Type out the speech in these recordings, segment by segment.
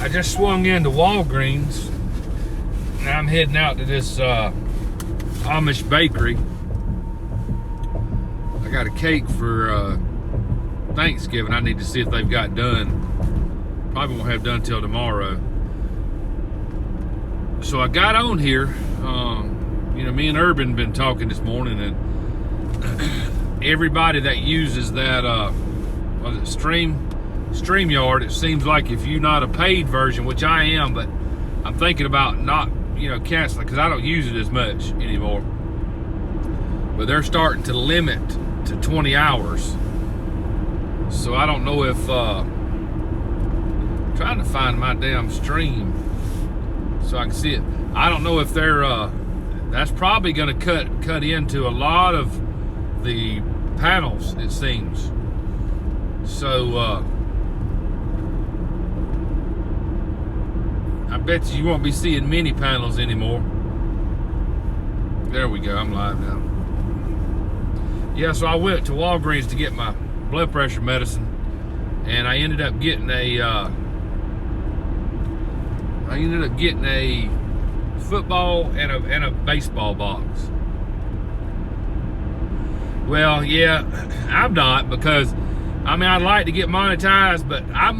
I just swung into Walgreens. Now I'm heading out to this Amish bakery. I got a cake for Thanksgiving. I need to see if they've got done. Probably won't have done till tomorrow. So I got on here. Me and Urban been talking this morning, and everybody that uses that StreamYard, it seems like if you're not a paid version, which I am, but I'm thinking about not canceling because I don't use it as much anymore. But they're starting to limit to 20 hours. So I don't know if trying to find my damn stream so I can see it. I don't know if they're that's probably going to cut into a lot of the panels, it seems. So I bet you won't be seeing many panels anymore. There we go, I'm live now. Yeah, so I went to Walgreens to get my blood pressure medicine, and I ended up getting a football and a baseball box. Well, yeah, I'm not, because I'd like to get monetized, but I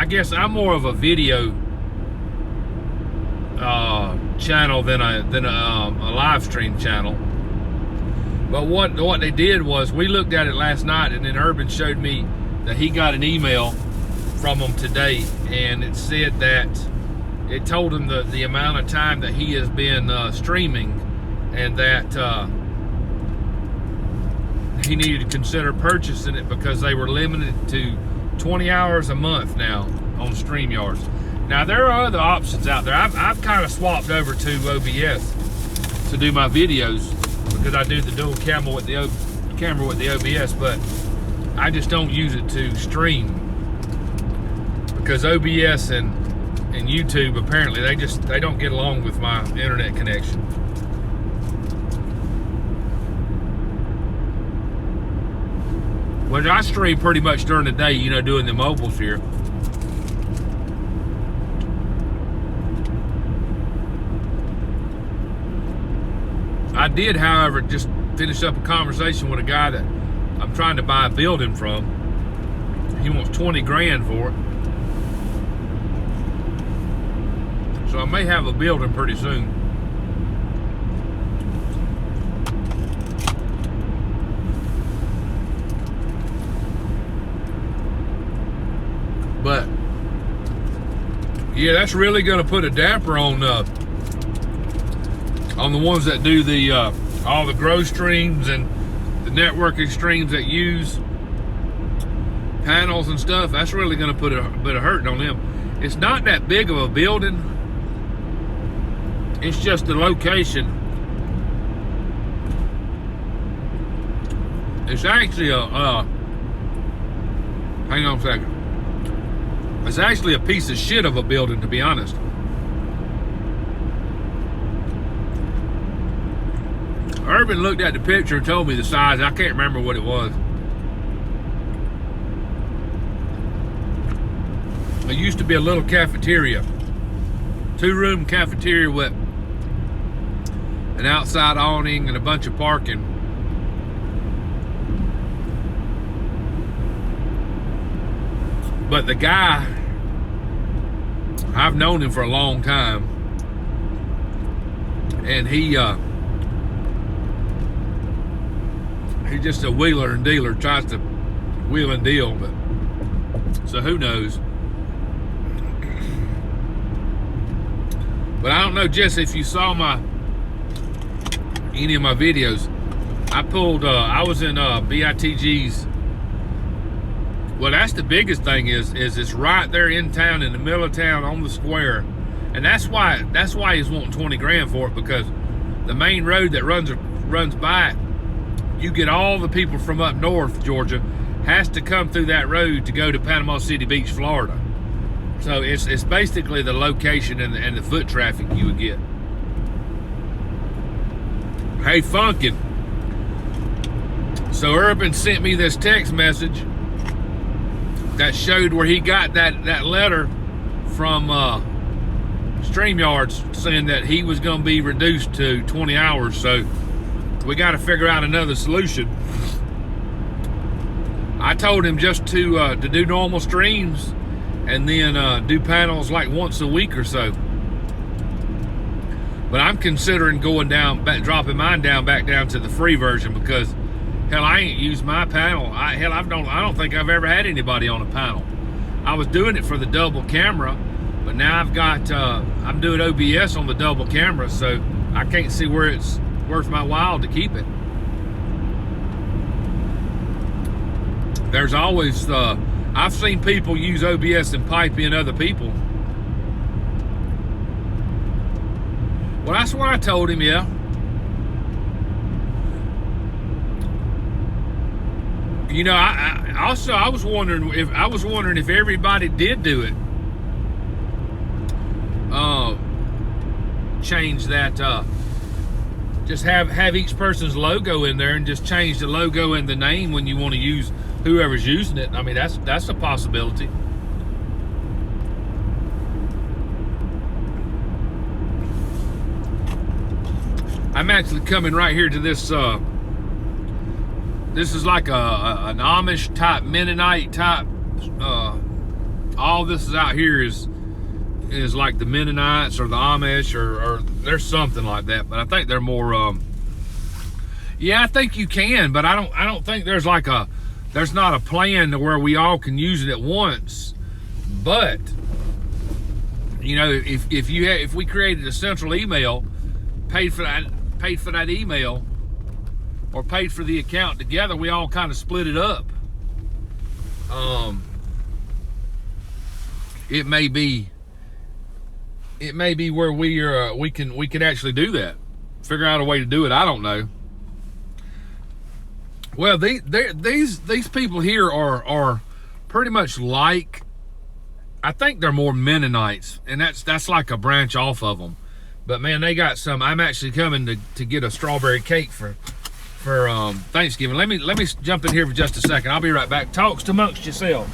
guess I'm more of a video channel than a live stream channel. But what they did was, we looked at it last night, and then Urban showed me that he got an email from them today, and it said that it told him the amount of time that he has been streaming, and that he needed to consider purchasing it because they were limited to 20 hours a month now on StreamYards. Now, there are other options out there. I've kind of swapped over to OBS to do my videos, because I do the dual camera with the OBS, but I just don't use it to stream, because OBS and YouTube, apparently they don't get along with my internet connection. Well, I stream pretty much during the day, doing the mobiles here. I did, however, just finish up a conversation with a guy that I'm trying to buy a building from. He wants 20 grand for it. So I may have a building pretty soon. But yeah, that's really going to put a damper on the ones that do the all the grow streams and the networking streams that use panels and stuff. That's really going to put a bit of hurt on them. It's not that big of a building. It's just the location. It's actually hang on a second. It's actually a piece of shit of a building, to be honest. Urban looked at the picture and told me the size. I can't remember what it was. It used to be a little cafeteria. 2-room cafeteria with an outside awning and a bunch of parking. But the guy, I've known him for a long time, and he's just a wheeler and dealer, tries to wheel and deal, but so who knows. But I don't know, Jesse, if you saw any of my videos, I was in BITG's. Well, that's the biggest thing is it's right there in town, in the middle of town, on the square, and that's why he's wanting 20 grand for it, because the main road that runs by it, you get all the people from up north Georgia has to come through that road to go to Panama City Beach, Florida. So it's basically the location and the foot traffic you would get. Hey, Funkin'. So Urban sent me this text message that showed where he got that letter from StreamYard saying that he was going to be reduced to 20 hours. So we got to figure out another solution. I told him just to do normal streams and then do panels like once a week or so. But I'm considering going down, dropping mine back down to the free version, because hell, I ain't used my panel. I don't think I've ever had anybody on a panel. I was doing it for the double camera, but now I'm doing OBS on the double camera, so I can't see where it's worth my while to keep it. There's always, I've seen people use OBS and pipe in other people. Well, that's what I told him, yeah. You know, I was wondering if everybody did do it. Change that, just have each person's logo in there and just change the logo and the name when you want to use whoever's using it. I mean, that's a possibility. I'm actually coming right here to this. This is like an Amish type, Mennonite type. All this is out here is like the Mennonites or the Amish or there's something like that. But I think they're more. Yeah, I think you can, but I don't think there's like there's not a plan to where we all can use it at once. But you know, if we created a central email, paid for that email, or paid for the account together, we all kind of split it up. It may be where we can actually do that. Figure out a way to do it. I don't know. Well, these people here are pretty much like, I think they're more Mennonites, and that's like a branch off of them. But man, they got some. I'm actually coming to get a strawberry cake for Thanksgiving. Let me jump in here for just a second. I'll be right back. Talks amongst yourselves.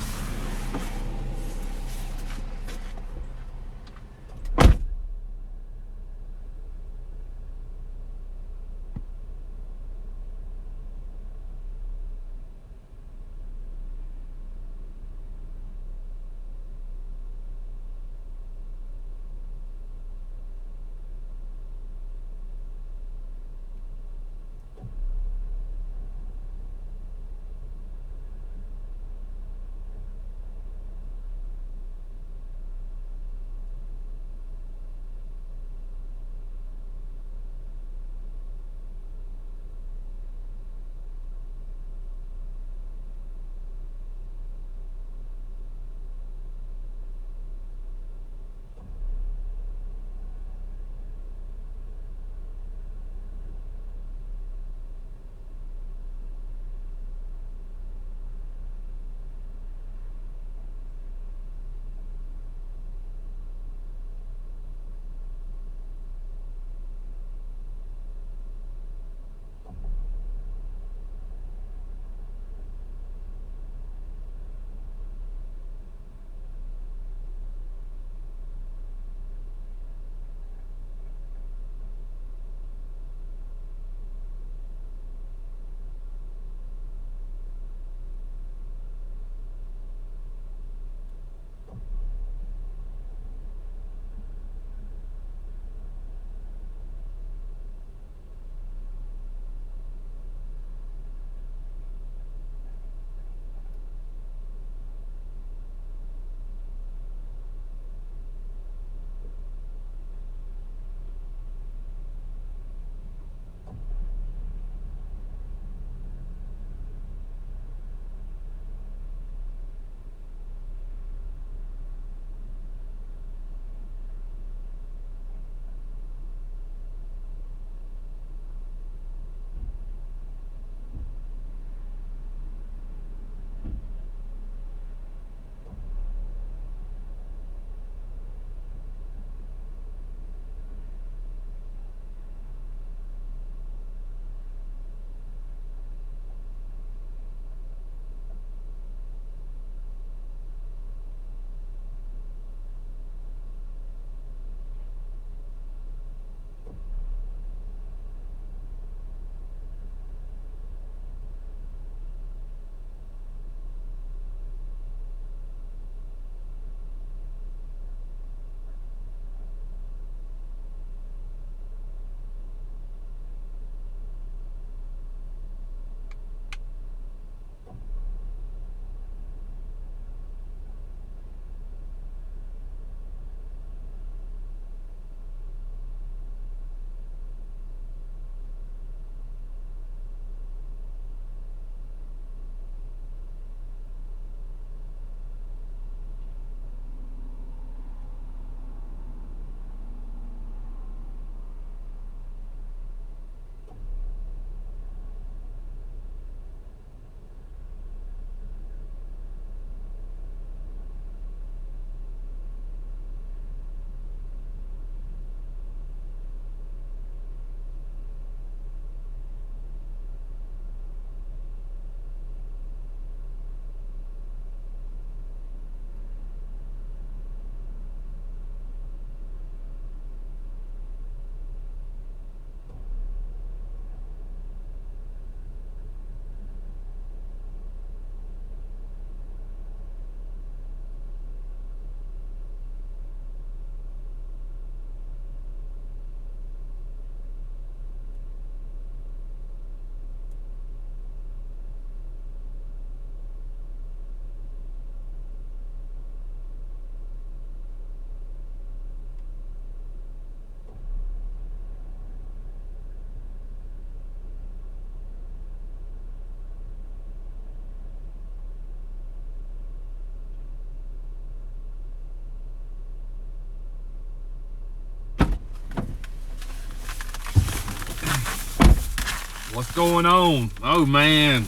What's going on? Oh man,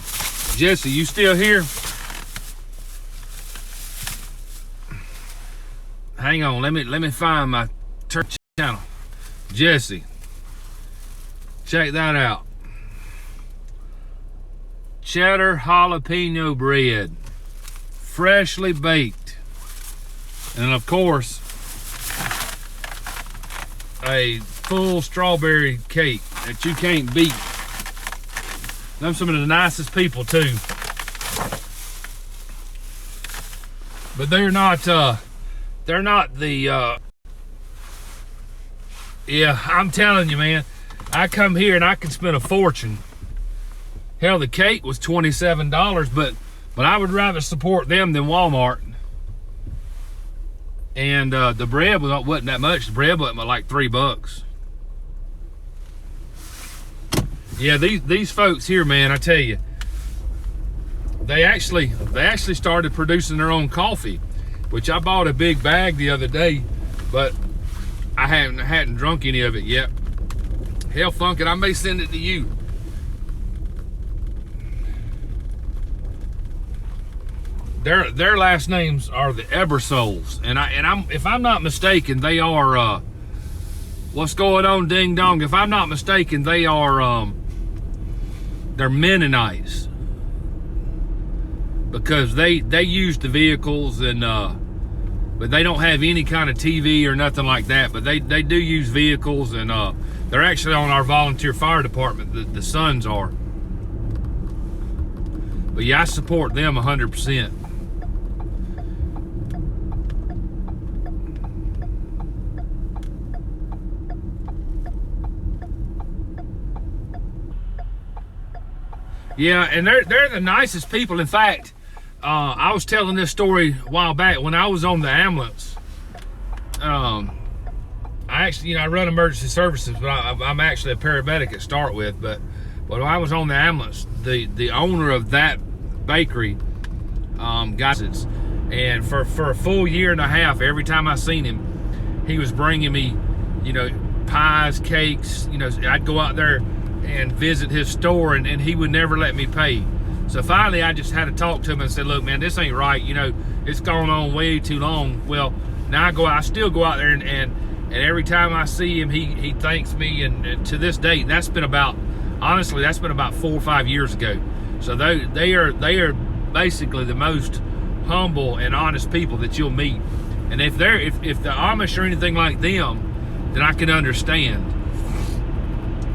Jesse, you still here? Hang on, let me find my church channel. Jesse, check that out. Cheddar jalapeno bread, freshly baked, and of course a full strawberry cake that you can't beat. Them some of the nicest people too, but they're not the yeah, I'm telling you, man, I come here and I can spend a fortune. Hell, the cake was $27, but I would rather support them than Walmart. And the bread wasn't that much. The bread wasn't like $3. Yeah, these folks here, man, I tell you, they actually started producing their own coffee, which I bought a big bag the other day, but I hadn't drunk any of it yet. Hell, funk it, I may send it to you. Their last names are the Ebersols, and I'm if I'm not mistaken, they are what's going on, ding dong? If I'm not mistaken, they are they're Mennonites, because they use the vehicles, and but they don't have any kind of TV or nothing like that. But they do use vehicles, and they're actually on our volunteer fire department. The sons are. But yeah, I support them 100%. Yeah, and they're the nicest people. In fact, I was telling this story a while back when I was on the ambulance. I actually, I run emergency services, but I'm actually a paramedic to start with. But when I was on the ambulance, the owner of that bakery got it, and for a full year and a half, every time I seen him, he was bringing me, pies, cakes. I'd go out there and visit his store, and he would never let me pay. So finally I just had to talk to him and said, look, man, this ain't right. It's gone on way too long. Well, now I still go out there, and every time I see him, he thanks me, and to this date, that's been about 4 or 5 years ago. So they are basically the most humble and honest people that you'll meet. And if the Amish are anything like them, then I can understand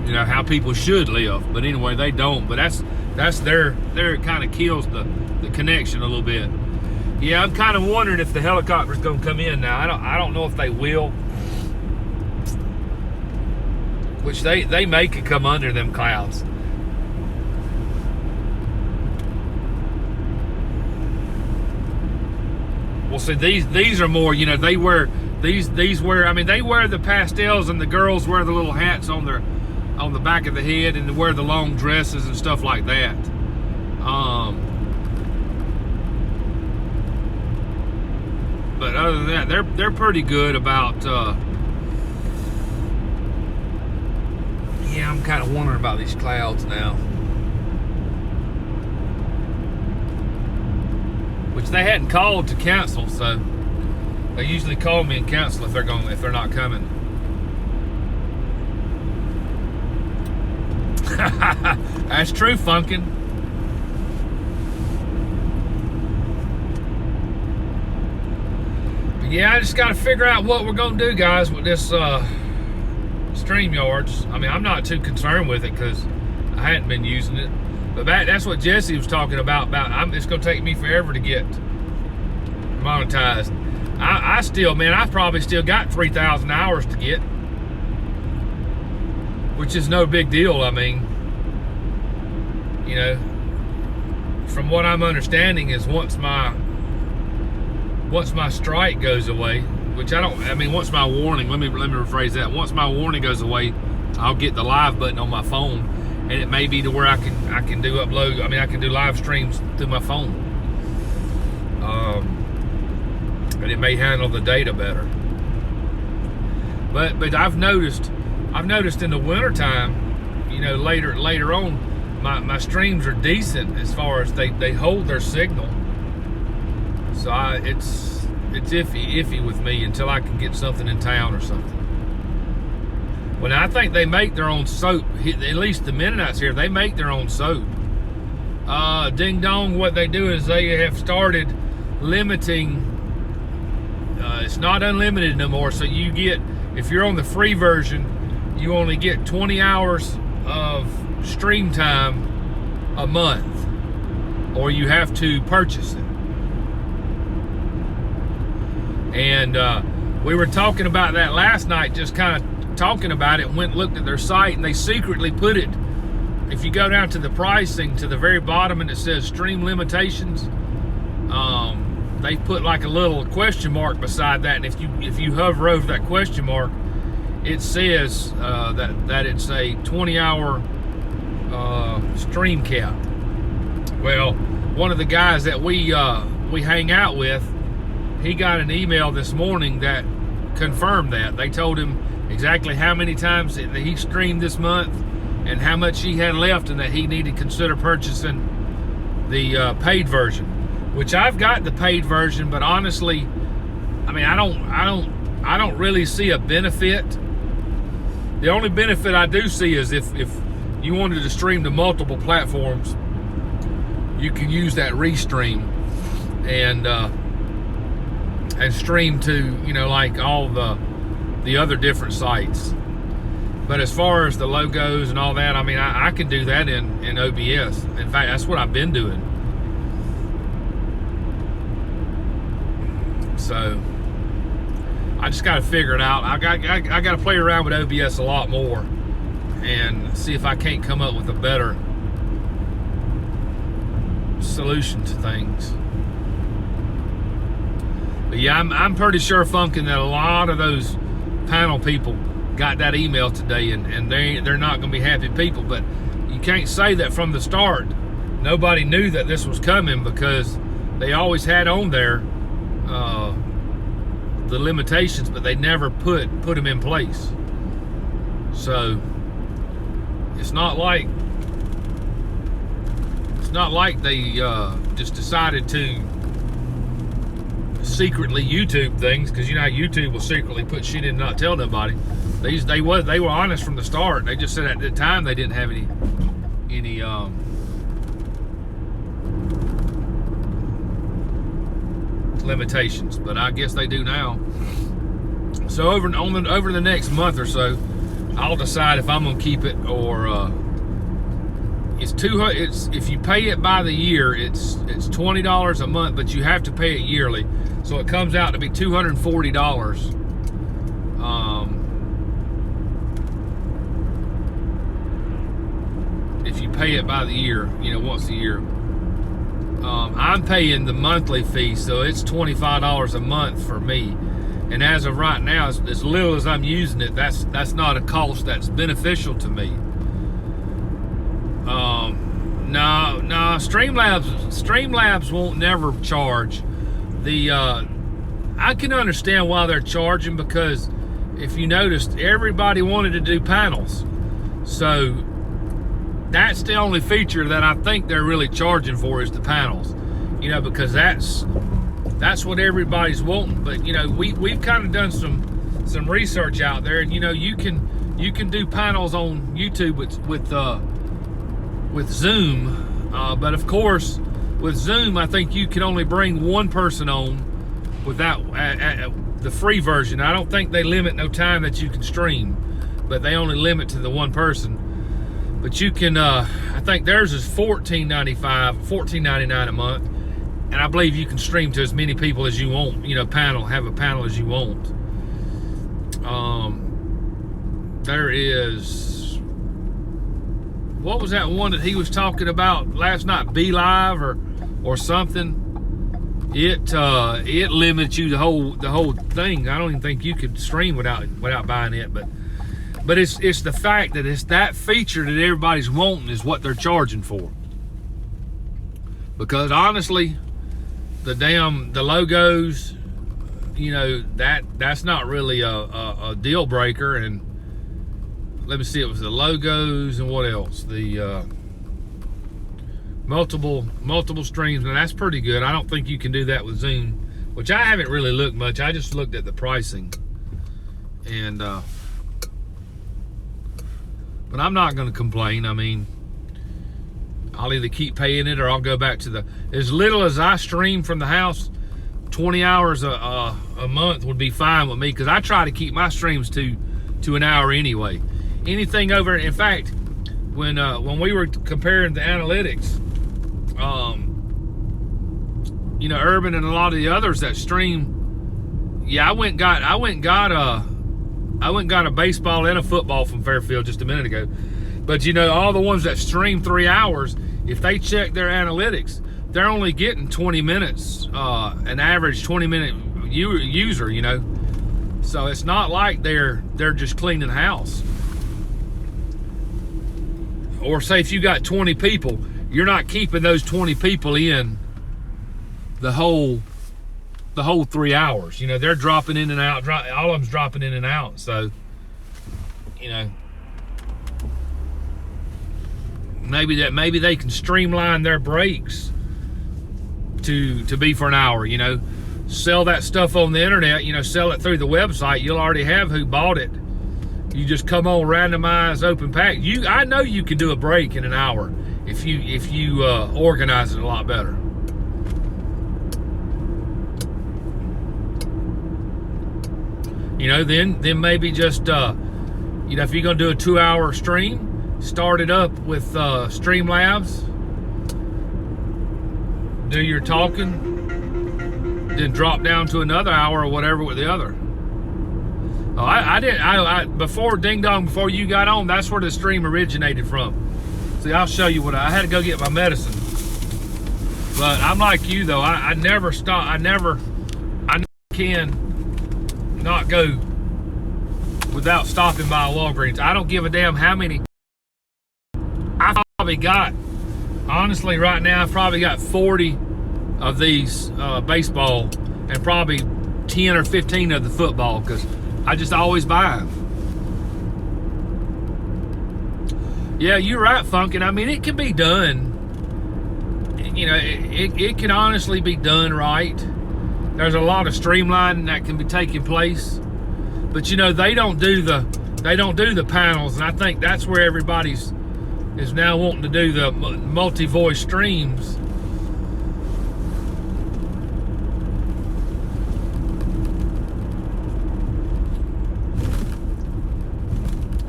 how people should live. But anyway, they don't. But that's their kind of kills the connection a little bit. Yeah, I'm kind of wondering if the helicopter's gonna come in now. I don't know if they will, which they make it come under them clouds. Well, see, these are more, they wear they wear the pastels, and the girls wear the little hats on the back of the head, and they wear the long dresses and stuff like that. But other than that, they're pretty good about. Yeah, I'm kind of wondering about these clouds now, which they hadn't called to cancel, so they usually call me and cancel if they're not coming. That's true, Funkin'. But yeah, I just got to figure out what we're gonna do, guys, with this StreamYards. I'm not too concerned with it because I hadn't been using it. But that's what Jesse was talking about. It's gonna take me forever to get monetized. I still, man, I've probably still got 3,000 hours to get, which is no big deal. From what I'm understanding is once my strike goes away, which once my warning, let me rephrase that. Once my warning goes away, I'll get the live button on my phone, and it may be to where I can do upload. I can do live streams through my phone, and it may handle the data better. But I've noticed in the wintertime, later on, my streams are decent as far as they hold their signal. So it's iffy with me until I can get something in town or something. Well, now I think they make their own soap. At least the Mennonites here, they make their own soap. Ding dong, what they do is they have started limiting. It's not unlimited no more. So you get, if you're on the free version, you only get 20 hours of stream time a month, or you have to purchase it. And we were talking about that last night, just kind of talking about it, went and looked at their site, and they secretly put it, if you go down to the pricing to the very bottom and it says stream limitations, they put like a little question mark beside that, and if you hover over that question mark, it says that it's a 20-hour stream cap. Well, one of the guys that we hang out with, he got an email this morning that confirmed that. They told him exactly how many times that he streamed this month and how much he had left, and that he needed to consider purchasing the paid version, which I've got the paid version, but honestly, I mean, I don't really see a benefit. The only benefit I do see is if you wanted to stream to multiple platforms, you can use that Restream and stream to, you know, like all the other different sites. But as far as the logos and all that, I mean, I can do that in OBS. In fact, that's what I've been doing. So I just got to figure it out. I got to play around with OBS a lot more and see if I can't come up with a better solution to things. But yeah, I'm pretty sure funkin' that a lot of those panel people got that email today, and they're not going to be happy people. But you can't say that from the start. Nobody knew that this was coming, because they always had on there the limitations, but they never put them in place. So it's not like they just decided to secretly YouTube things, because you know how YouTube will secretly put shit in and not tell nobody. They were honest from the start. They just said at the time they didn't have any limitations, but I guess they do now. So over the next month or so, I'll decide if I'm gonna keep it, or if you pay it by the year, it's $20 a month, but you have to pay it yearly, so it comes out to be $240. If you pay it by the year, you know, once a year. I'm paying the monthly fee, so it's $25 a month for me. And as of right now, as little as I'm using it, that's not a cost that's beneficial to me. No, Streamlabs won't never charge. I can understand why they're charging, because if you noticed, everybody wanted to do panels. So that's the only feature that I think they're really charging for, is the panels. You know, because that's what everybody's wanting. But you know, we've kind of done some research out there, and you know, you can do panels on YouTube with Zoom, but of course with Zoom, I think you can only bring one person on without the free version. I don't think they limit no time that you can stream, but they only limit to the one person. But you can, I think theirs is $14.99 a month, and I believe you can stream to as many people as you want. You know, have a panel as you want. There is, what was that one that he was talking about last night? Be Live or something. It limits you the whole thing. I don't even think you could stream without buying it, but it's the fact that it's that feature that everybody's wanting is what they're charging for. Because honestly, the logos, you know, that's not really a deal breaker. And let me see, it was the logos and what else? multiple streams, and that's pretty good. I don't think you can do that with Zoom, which I haven't really looked much. I just looked at the pricing, and but I'm not going to complain. I mean, I'll either keep paying it or I'll go back to as little as I stream from the house. 20 hours a month would be fine with me, because I try to keep my streams to an hour anyway. Anything over, in fact, when we were comparing the analytics, you know, Urban and a lot of the others that stream, yeah, I went and got a baseball and a football from Fairfield just a minute ago. But you know, all the ones that stream 3 hours, if they check their analytics, they're only getting 20 minutes, an average 20-minute user, you know. So it's not like they're just cleaning house. Or say if you got 20 people, you're not keeping those 20 people in the whole 3 hours. You know, they're dropping in and out. All of them's dropping in and out. So, you know, maybe they can streamline their breaks to be for an hour. You know, sell that stuff on the internet. You know, sell it through the website. You'll already have who bought it. You just come on, randomize, open pack. I know you can do a break in an hour if you organize it a lot better. You know, then maybe just you know, if you're gonna do a 2-hour stream, start it up with Streamlabs. Do your talking, then drop down to another hour or whatever with the other. Oh, I before Ding Dong, before you got on, that's where the stream originated from. See, I'll show you what I had to go get my medicine. But I'm like you though, I never stop. I never can not go without stopping by a Walgreens. I don't give a damn how many. I probably got, honestly right now, I've probably got 40 of these baseball and probably 10 or 15 of the football, because I just always buy them. Yeah, you're right, Funkin'. I mean, it can be done. You know, it can honestly be done right. There's a lot of streamlining that can be taking place, but you know, they don't do the panels, and I think that's where everybody's is now wanting to do the multi-voice streams.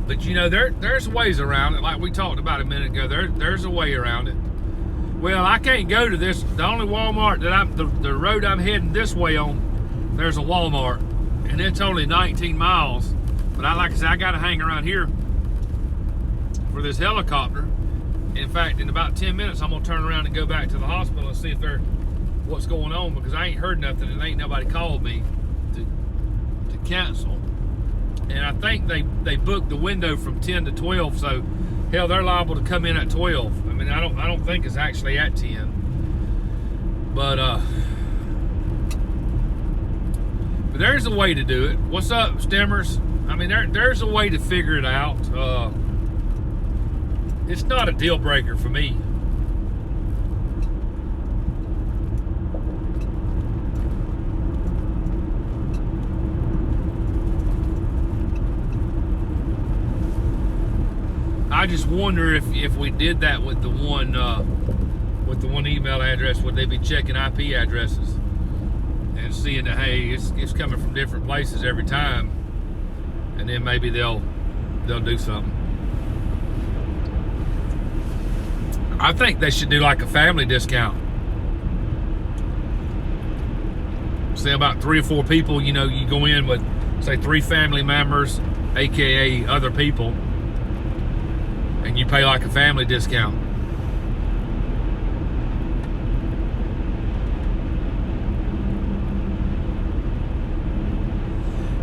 But you know, there's ways around it, like we talked about a minute ago. There's a way around it. Well, I can't go to this. The only Walmart that the road I'm heading this way on, there's a Walmart, and it's only 19 miles. But like I said, I got to hang around here for this helicopter. In fact, in about 10 minutes, I'm gonna turn around and go back to the hospital and see if what's going on, because I ain't heard nothing and ain't nobody called me to cancel. And I think they booked the window from 10 to 12, so hell, they're liable to come in at 12. I mean, I don't think it's actually at 10. But there's a way to do it. What's up, Stemmers? I mean, there's a way to figure it out. It's not a deal breaker for me. I just wonder if we did that with the one email address, would they be checking IP addresses and seeing that, hey, it's coming from different places every time, and then maybe they'll do something. I think they should do like a family discount. Say about 3 or 4 people, you know, you go in with, say, 3 family members, aka other people, and you pay like a family discount.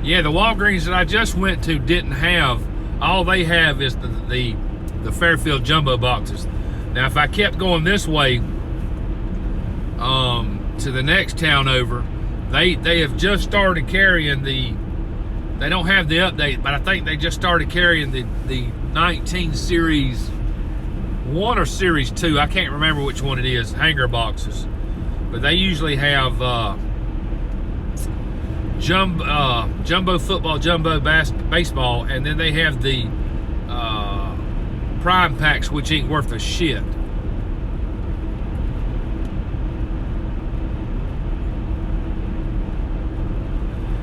Yeah, the Walgreens that I just went to didn't have, all they have is the Fairfield jumbo boxes. Now, if I kept going this way to the next town over, they have just started carrying they don't have the update, but I think they just started carrying the 19 series 1 or Series 2. I can't remember which one it is, hanger boxes. But they usually have jumbo football, jumbo baseball, and then they have the prime packs, which ain't worth a shit.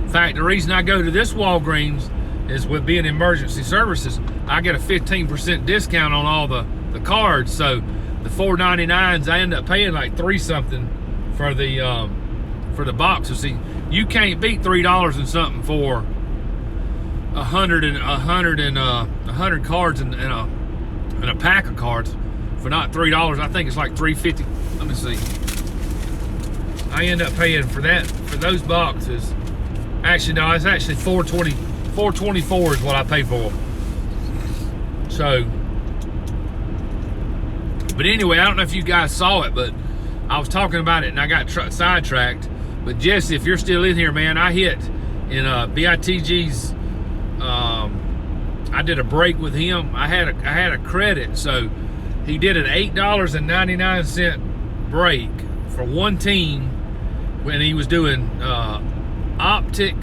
In fact, the reason I go to this Walgreens is with being emergency services, I get a 15% discount on all the cards. So the $4.99s, I end up paying like $3 something for the box. So see, you can't beat $3 and something for 100 cards and a pack of cards for not $3. I think it's like $3.50. Let me see. I end up paying for that, for those boxes. Actually, no, it's actually $4.24 is what I pay for. So, but anyway, I don't know if you guys saw it, but I was talking about it and I got sidetracked. But Jesse, if you're still in here, man, I hit in BITG's. I did a break with him. I had a credit, so he did an $8.99 break for one team when he was doing Optic,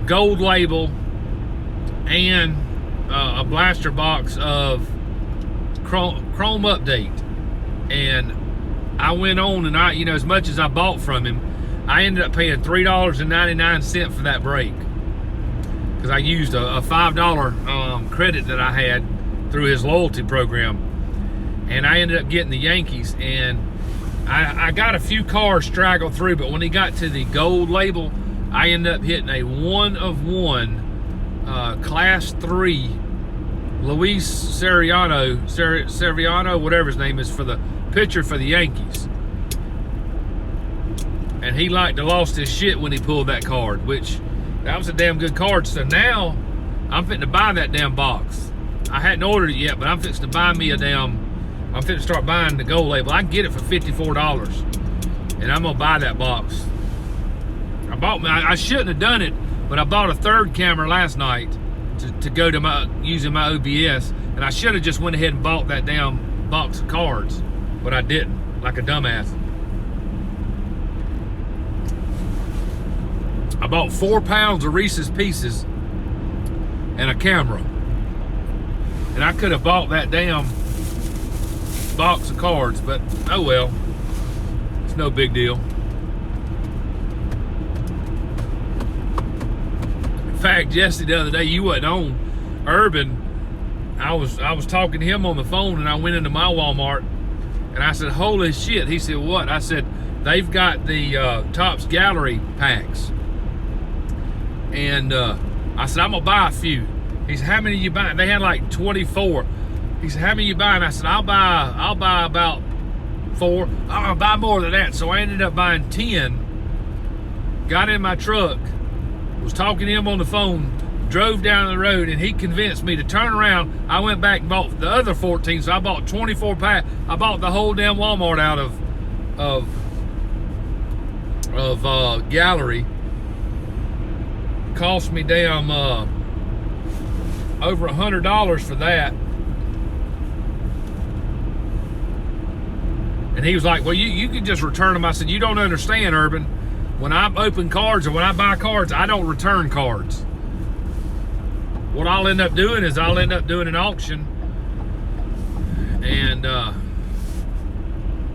Gold Label, and a blaster box of Chrome Update. And I went on and I, as much as I bought from him, I ended up paying $3.99 for that break. Because I used a $5 credit that I had through his loyalty program. And I ended up getting the Yankees. And I got a few cars straggle through, but when he got to the Gold Label, I ended up hitting a 1-of-1 Class 3 Luis Severino, whatever his name is, for the pitcher for the Yankees. And he like to lost his shit when he pulled that card, which that was a damn good card. So now I'm fitting to buy that damn box. I hadn't ordered it yet, but I'm fixing to buy me I'm fitting to start buying the Gold Label. I can get it for $54, and I'm gonna buy that box. I shouldn't have done it, but I bought a third camera last night to go to using my OBS, and I should have just went ahead and bought that damn box of cards, but I didn't, like a dumbass. I bought 4 pounds of Reese's Pieces and a camera, and I could have bought that damn box of cards, but oh well, it's no big deal. In fact, Jesse, the other day, you wasn't on. Urban, I was talking to him on the phone, and I went into my Walmart, and I said, holy shit. He said, what? I said, they've got the Topps Gallery packs. And I said, I'm gonna buy a few. He said, how many you buying? They had like 24. He said, how many you buying? I said, I'll buy about 4. I'll buy more than that. So I ended up buying 10. Got in my truck, was talking to him on the phone, drove down the road, and he convinced me to turn around. I went back and bought the other 14, so I bought 24 packs. I bought the whole damn Walmart out of Gallery. Cost me damn over $100 for that. And he was like, well, you can just return them. I said, you don't understand, Urban. When I open cards or when I buy cards, I don't return cards. What I'll end up doing is I'll end up doing an auction, and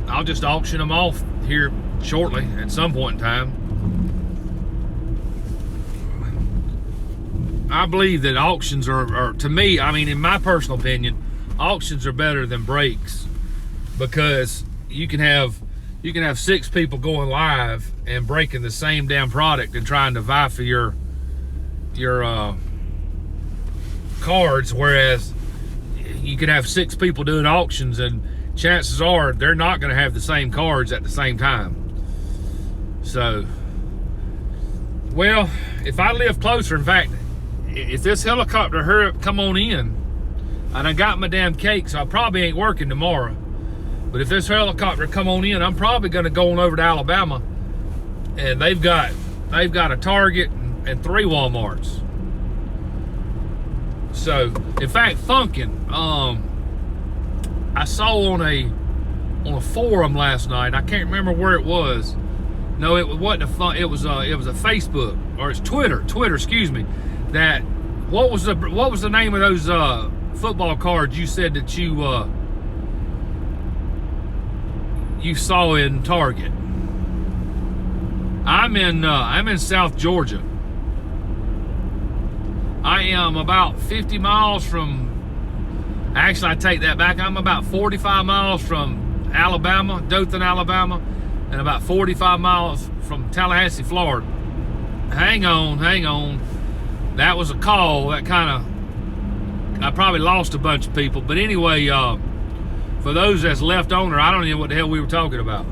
I'll just auction them off here shortly at some point in time. I believe that auctions are, to me, I mean, in my personal opinion, auctions are better than breaks, because you can have 6 people going live and breaking the same damn product and trying to vie for your cards, whereas you can have 6 people doing auctions, and chances are they're not going to have the same cards at the same time. So, well, if I live closer, in fact, if this helicopter hurry up, come on in, and I got my damn cake, so I probably ain't working tomorrow. But if this helicopter come on in, I'm probably going to go on over to Alabama, and they've got a Target and 3 Walmarts. So, in fact, Funkin, I saw on a forum last night. I can't remember where it was. No, it wasn't it was a Facebook, or it's Twitter. Excuse me. That what was the name of those football cards you said that you saw in Target? I'm in South Georgia. I am about 50 miles from. Actually, I take that back. I'm about 45 miles from Alabama, Dothan, Alabama, and about 45 miles from Tallahassee, Florida. Hang on. That was a call. That I probably lost a bunch of people. But anyway, for those that's left on there, I don't even know what the hell we were talking about.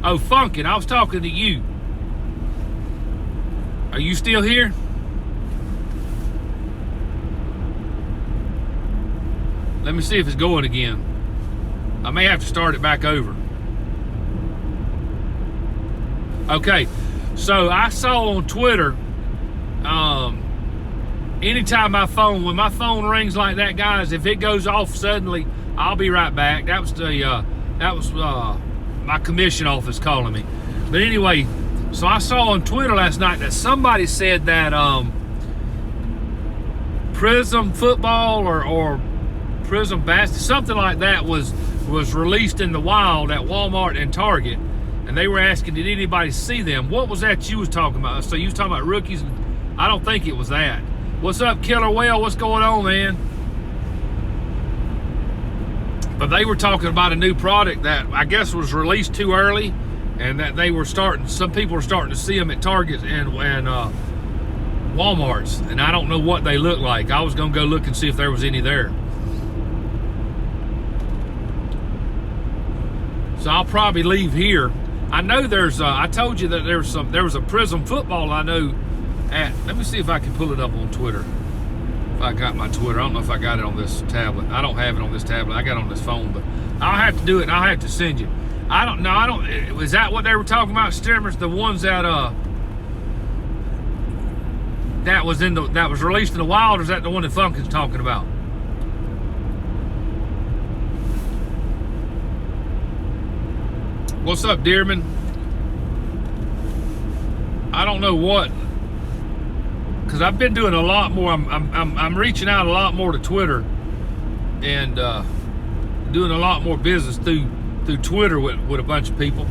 Oh, Funkin', I was talking to you. Are you still here? Let me see if it's going again. I may have to start it back over. Okay, so I saw on Twitter, anytime when my phone rings like that, guys, if it goes off suddenly, I'll be right back. That was my commission office calling me. But anyway, so I saw on Twitter last night that somebody said that Prism football or Prism basket, something like that was released in the wild at Walmart and Target, and they were asking, did anybody see them? What was that you was talking about? So you was talking about rookies? I don't think it was that. What's up, Killer Whale? What's going on, man? But they were talking about a new product that I guess was released too early, and that some people were starting to see them at Target and Walmarts, and I don't know what they look like. I was gonna go look and see if there was any there. So I'll probably leave here. I know I told you that there was a Prism football I know at, let me see if I can pull it up on Twitter. If I got my Twitter, I don't know if I got it on this tablet. I don't have it on this tablet. I got it on this phone, but I'll have to do it and I'll have to send you. I don't know. Is that what they were talking about, Stearmers? The ones that was released in the wild, or is that the one that Funkin's talking about? What's up, Dearman? I don't know what, because I've been doing a lot more. I'm reaching out a lot more to Twitter, and doing a lot more business through Twitter with a bunch of people.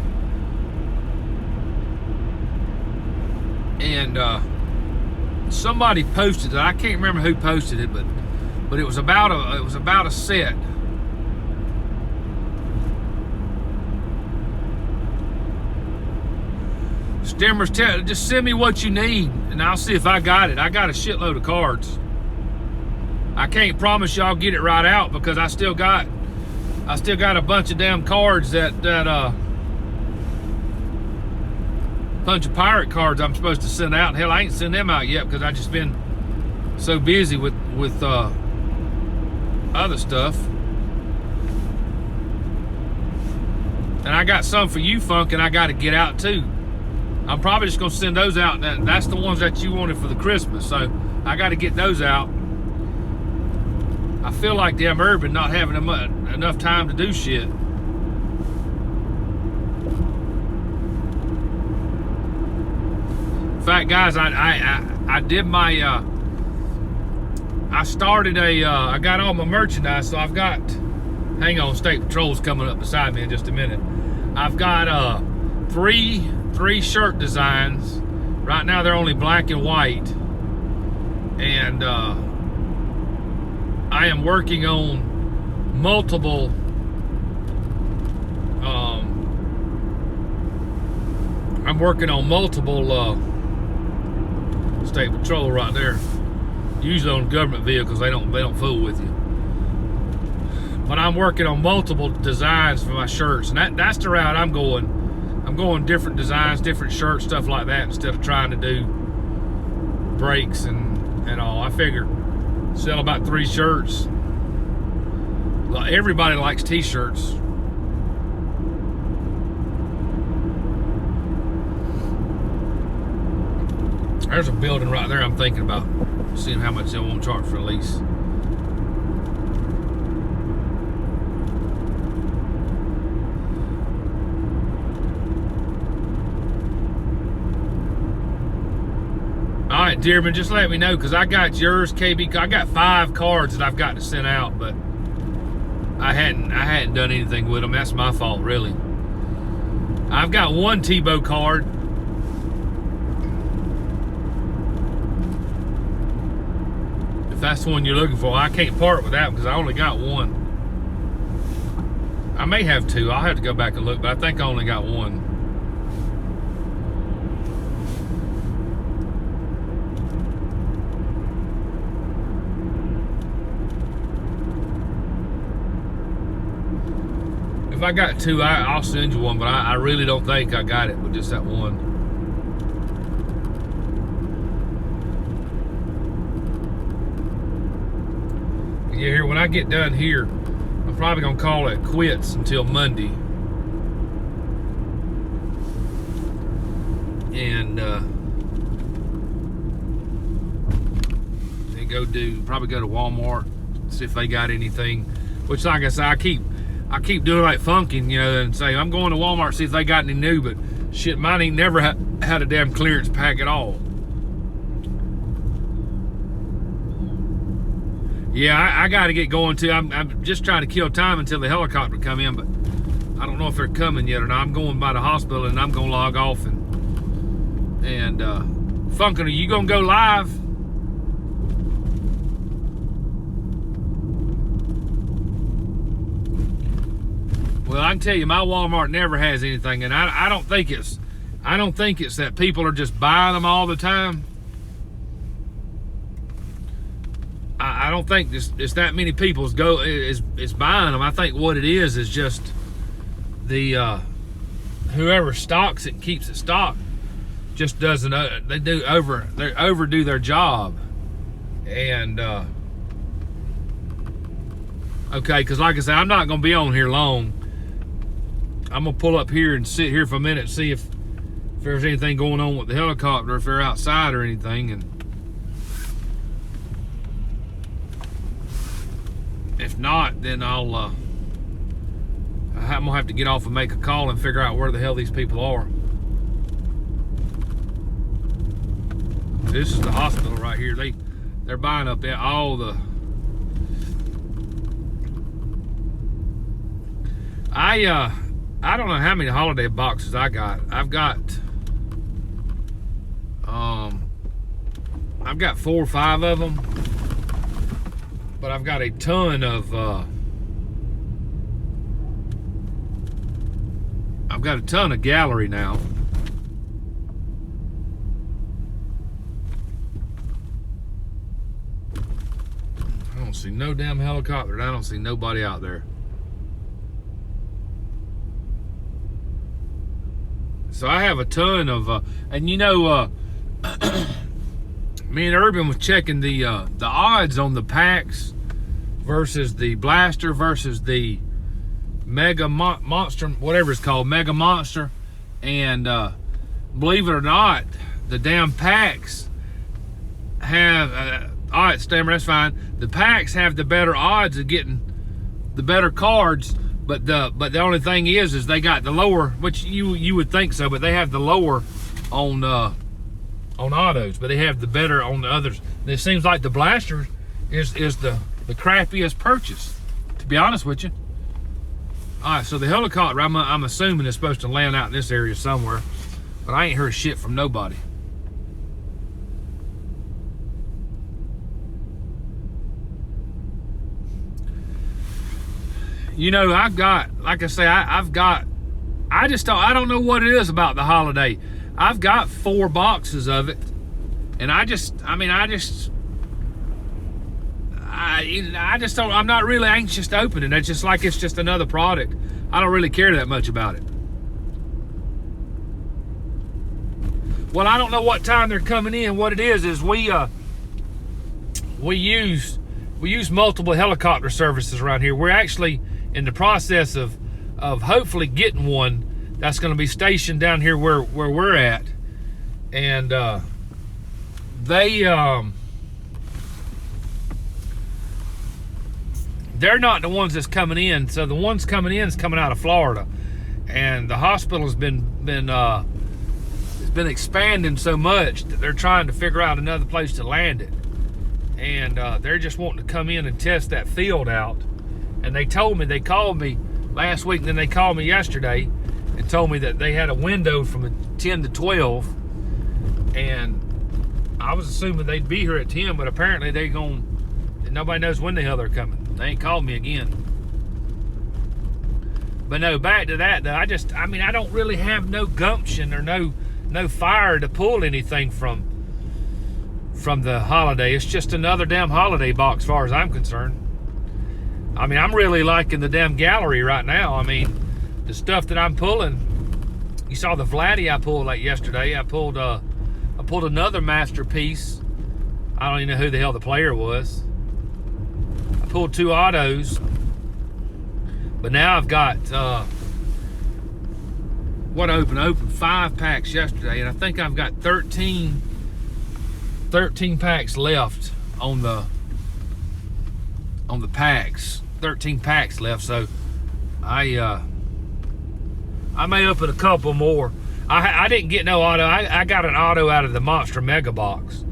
And somebody posted it. I can't remember who posted it, but it was about a set. Stimmers, just send me what you need, and I'll see if I got it. I got a shitload of cards. I can't promise y'all get it right out, because I still got a bunch of damn cards that bunch of pirate cards I'm supposed to send out. Hell, I ain't sent them out yet because I just been so busy with other stuff. And I got some for you, Funk, and I got to get out too. I'm probably just gonna send those out. That's the ones that you wanted for the Christmas, so I got to get those out. I feel like damn Urban not having enough time to do shit. In fact, guys, I did my I started I got all my merchandise, so I've got, hang on, State Patrol's coming up beside me in just a minute. I've got three shirt designs. Right now they're only black and white, and I am working on multiple State Patrol right there. Usually on government vehicles, they don't fool with you. But I'm working on multiple designs for my shirts, and that's the route I'm going. I'm going different designs, different shirts, stuff like that, instead of trying to do breaks and all. I figure sell about 3 shirts. Everybody likes t-shirts. There's a building right there I'm thinking about seeing how much they want to charge for a lease. right, Dearman, just let me know, because I got yours, KB. I got 5 cards that I've got to send out, but I hadn't done anything with them. That's my fault, really. I've got 1 Tebow card. If that's the one you're looking for, I can't part with that because I only got 1. I may have 2. I'll have to go back and look, but I think I only got 1. If I got 2, I'll send you one, but I really don't think I got it with just that 1. Yeah, here, when I get done here, I'm probably gonna call it quits until Monday. And then probably go to Walmart, see if they got anything. Which, like I said, I keep doing like Funkin', you know, and say, I'm going to Walmart, see if they got any new, but shit, mine ain't never had a damn clearance pack at all. Yeah, I got to get going too. I'm just trying to kill time until the helicopter come in, but I don't know if they're coming yet or not. I'm going by the hospital and I'm going to log off. And Funkin', are you going to go live? Well, I can tell you, my Walmart never has anything, and I don't think it's that people are just buying them all the time. I don't think it's that many people is buying them. I think what it is just the whoever stocks it and keeps it stocked just doesn't. They overdo their job, and okay, because like I said, I'm not gonna be on here long. I'm gonna pull up here and sit here for a minute, see if there's anything going on with the helicopter, if they're outside or anything, and if not, then I'm gonna have to get off and make a call and figure out where the hell these people are. This is the hospital right here. They're buying up all the. I don't know how many holiday boxes I got. I've got 4 or 5 of them, but I've got a ton of gallery now. I don't see no damn helicopter, and I don't see nobody out there. So I have a ton of, and you know, me and Urban was checking the odds on the packs versus the blaster versus the Mega Monster, whatever it's called, Mega Monster, and believe it or not, the damn packs have, all right, Stammer, that's fine. The packs have the better odds of getting the better cards. But the only thing is they got the lower, which you would think so, but they have the lower on autos, but they have the better on the others. And it seems like the blaster is the crappiest purchase, to be honest with you. All right, so the helicopter, I'm assuming is supposed to land out in this area somewhere, but I ain't heard shit from nobody. You know, I've got, like I say, I don't know what it is about the holiday. I've got 4 boxes of it, and I just don't, I'm not really anxious to open it. It's just like it's just another product. I don't really care that much about it. Well, I don't know what time they're coming in. What it is we use multiple helicopter services around here. We're actually in the process of hopefully getting one that's going to be stationed down here where we're at, and they're not the ones that's coming in. So the ones coming in is coming out of Florida, and the hospital's been been expanding so much that they're trying to figure out another place to land it. And they're just wanting to come in and test that field out. And they told me, they called me last week, and then they called me yesterday and told me that they had a window from 10 to 12. And I was assuming they'd be here at 10, but apparently nobody knows when the hell they're coming. They ain't called me again. But no, back to that though, I don't really have no gumption or no fire to pull anything from the holiday. It's just another damn holiday box as far as I'm concerned. I mean, I'm really liking the damn gallery right now. I mean, the stuff that I'm pulling, you saw the Vladdy I pulled like yesterday. I pulled another masterpiece. I don't even know who the hell the player was. I pulled 2 autos. But now I've got, I opened 5 packs yesterday, and I think I've got 13 packs left on the packs. 13 packs left, so I may open a couple more. I didn't get no auto. I got an auto out of the Monster Mega Box.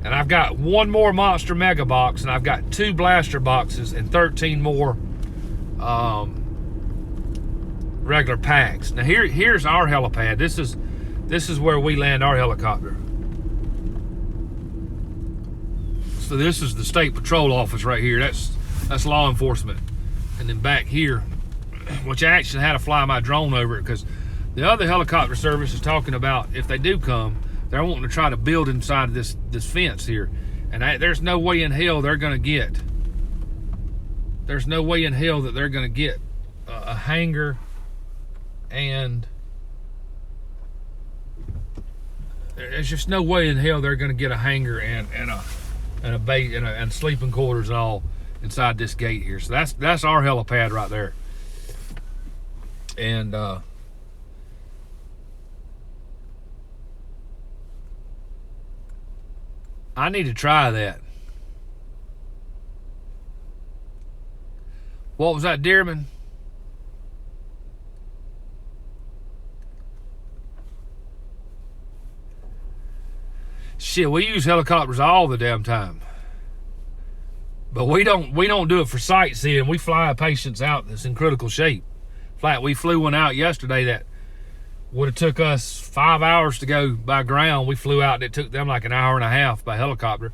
And I've got 1 more Monster Mega Box, and I've got 2 Blaster Boxes and 13 more regular packs. Now here's our helipad. This is where we land our helicopter. So this is the State Patrol office right here. That's law enforcement. And then back here, which I actually had to fly my drone over it, because the other helicopter service is talking about, if they do come, they're wanting to try to build inside of this fence here. And there's no way in hell they're going to get. There's no way in hell that they're going to get a hangar and there's just no way in hell they're going to get a hangar and a base and sleeping quarters and all inside this gate here. So that's our helipad right there. And I need to try that. What was that, Dearman? Shit, we use helicopters all the damn time. But we don't do it for sightseeing. We fly patients out that's in critical shape. We flew one out yesterday that would have took us 5 hours to go by ground. We flew out and it took them like an hour and a half by helicopter.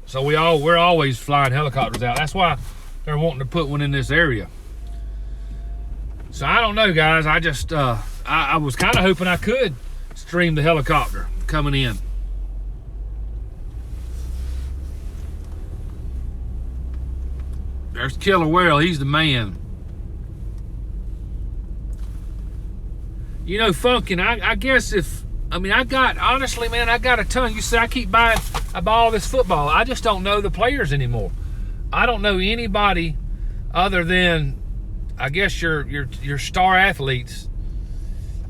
So we're always flying helicopters out. That's why they're wanting to put one in this area. So I don't know, guys. I just I was kind of hoping I could stream the helicopter coming in. There's Killer Whale. He's the man. You know, Funkin', I guess honestly, man, I got a ton. You see, I buy all this football. I just don't know the players anymore. I don't know anybody other than, I guess, your star athletes.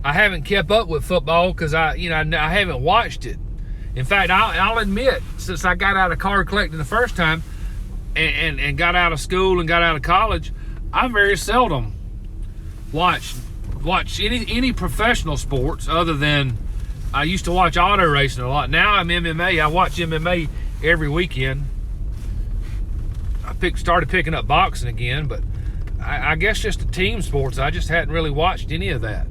I haven't kept up with football because I haven't watched it. In fact, I'll admit, since I got out of card collecting the first time and got out of school and got out of college, I very seldom watch any professional sports other than I used to watch auto racing a lot. Now I'm MMA. I watch MMA every weekend. I started picking up boxing again, but I guess just the team sports, I just hadn't really watched any of that.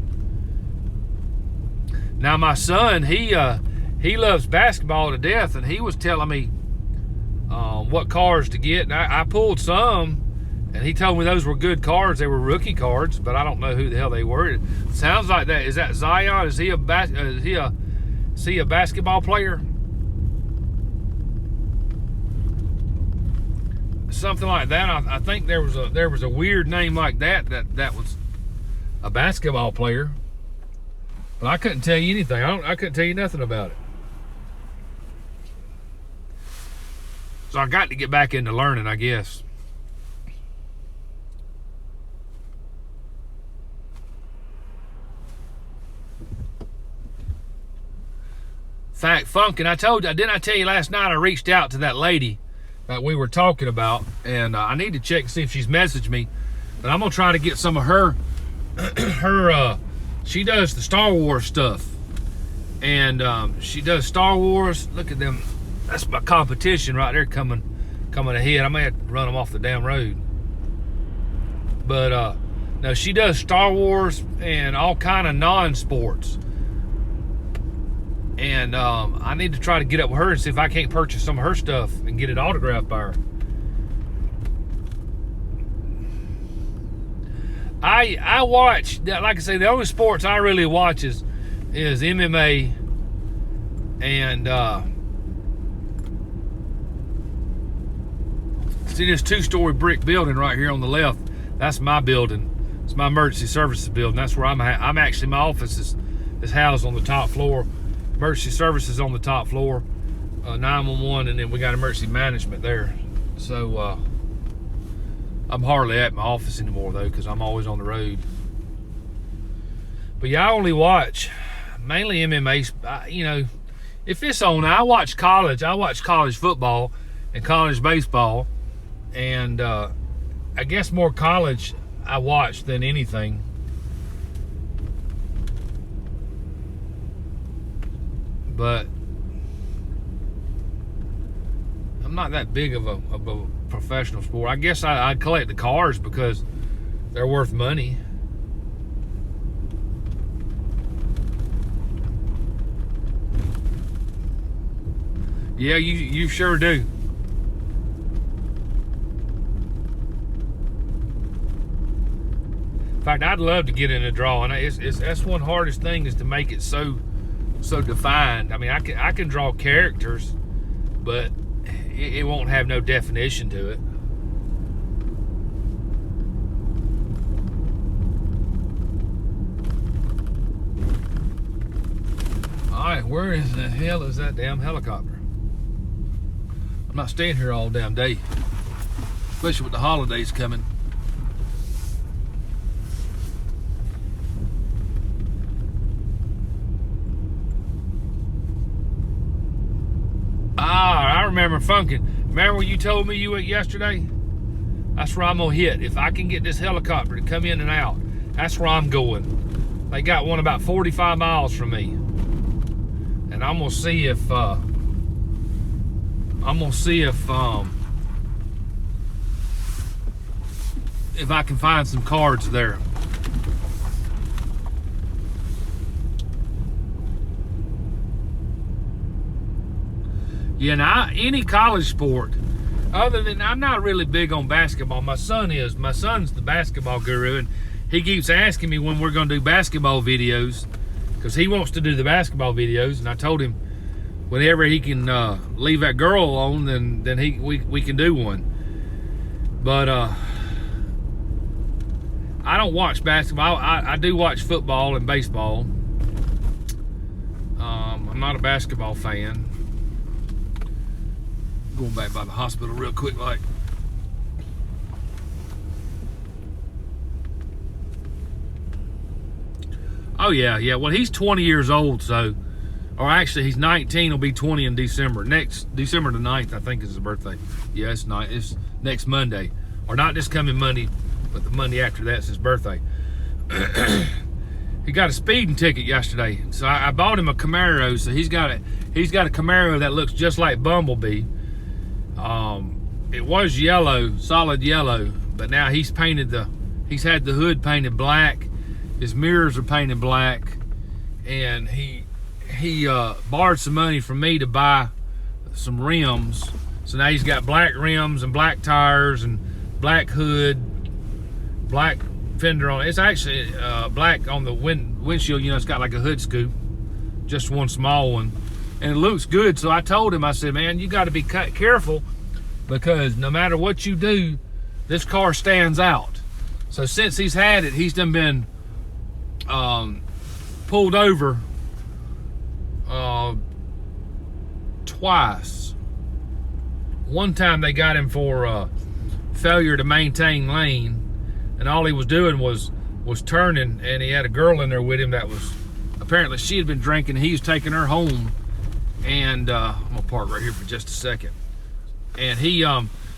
Now my son, he loves basketball to death, and he was telling me what cars to get, and I pulled some, and he told me those were good cards. They were rookie cards, but I don't know who the hell they were. It sounds like that. Is that Zion? Is he a basketball player? Something like that. I think there was a weird name like that was a basketball player, but I couldn't tell you anything. I couldn't tell you nothing about it. So I got to get back into learning, I guess. In fact, Funkin', didn't I tell you last night I reached out to that lady that we were talking about, and I need to check and see if she's messaged me, but I'm gonna try to get some of her She does the Star Wars stuff. And she does Star Wars. Look at them. That's my competition right there coming ahead. I may have to run them off the damn road. But no, she does Star Wars and all kind of non-sports. And I need to try to get up with her and see if I can't purchase some of her stuff and get it autographed by her. I watch, like I say, the only sports I really watch is MMA and see this 2-story brick building right here on the left. That's my building. It's my emergency services building. That's where I'm actually, my office is housed on the top floor. Emergency services on the top floor, 911, and then we got emergency management there. So I'm hardly at my office anymore though, because I'm always on the road. But yeah, I only watch mainly MMA. You know, if it's on, I watch college football and college baseball, and I guess more college I watch than anything. But I'm not that big of a professional sport. I guess I collect the cars because they're worth money. Yeah, you sure do. In fact, I'd love to get in a drawing. That's one hardest thing, is to make it so defined. I mean, I can draw characters, but it won't have no definition to it. All right, where in the hell is that damn helicopter? I'm not staying here all damn day, especially with the holidays coming. I remember Funkin'. Remember when you told me you went yesterday? That's where I'm gonna hit. If I can get this helicopter to come in and out, that's where I'm going. They got one about 45 miles from me, and I'm gonna see if I can find some cards there. Yeah, now any college sport, other than, I'm not really big on basketball. My son is. My son's the basketball guru, and he keeps asking me when we're going to do basketball videos, because he wants to do the basketball videos. And I told him whenever he can leave that girl alone, then we can do one. But I don't watch basketball. I do watch football and baseball. I'm not a basketball fan. Going back by the hospital real quick, like. Oh yeah. Well, he's 20 years old, so, or actually he's 19. He'll be 20 in December. Next December the 9th, I think, is his birthday. Yeah, it's next Monday, or not this coming Monday, but the Monday after that's his birthday. He got a speeding ticket yesterday, so I bought him a Camaro. So he's got a Camaro that looks just like Bumblebee. It was yellow, solid yellow, but now he's had the hood painted black, his mirrors are painted black, and he borrowed some money from me to buy some rims. So now he's got black rims and black tires and black hood, black fender on it. It's actually black on the windshield. You know, it's got like a hood scoop, just one small one, and it looks good. So I told him, I said, man, you got to be careful, because no matter what you do, this car stands out. So since he's had it, he's done been pulled over twice. One time they got him for failure to maintain lane, and all he was doing was turning, and he had a girl in there with him that was, apparently she had been drinking. He was taking her home, and I'm gonna park right here for just a second. And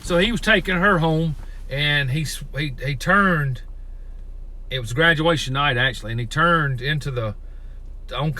so he was taking her home, and he turned it was graduation night actually, and he turned into the oncoming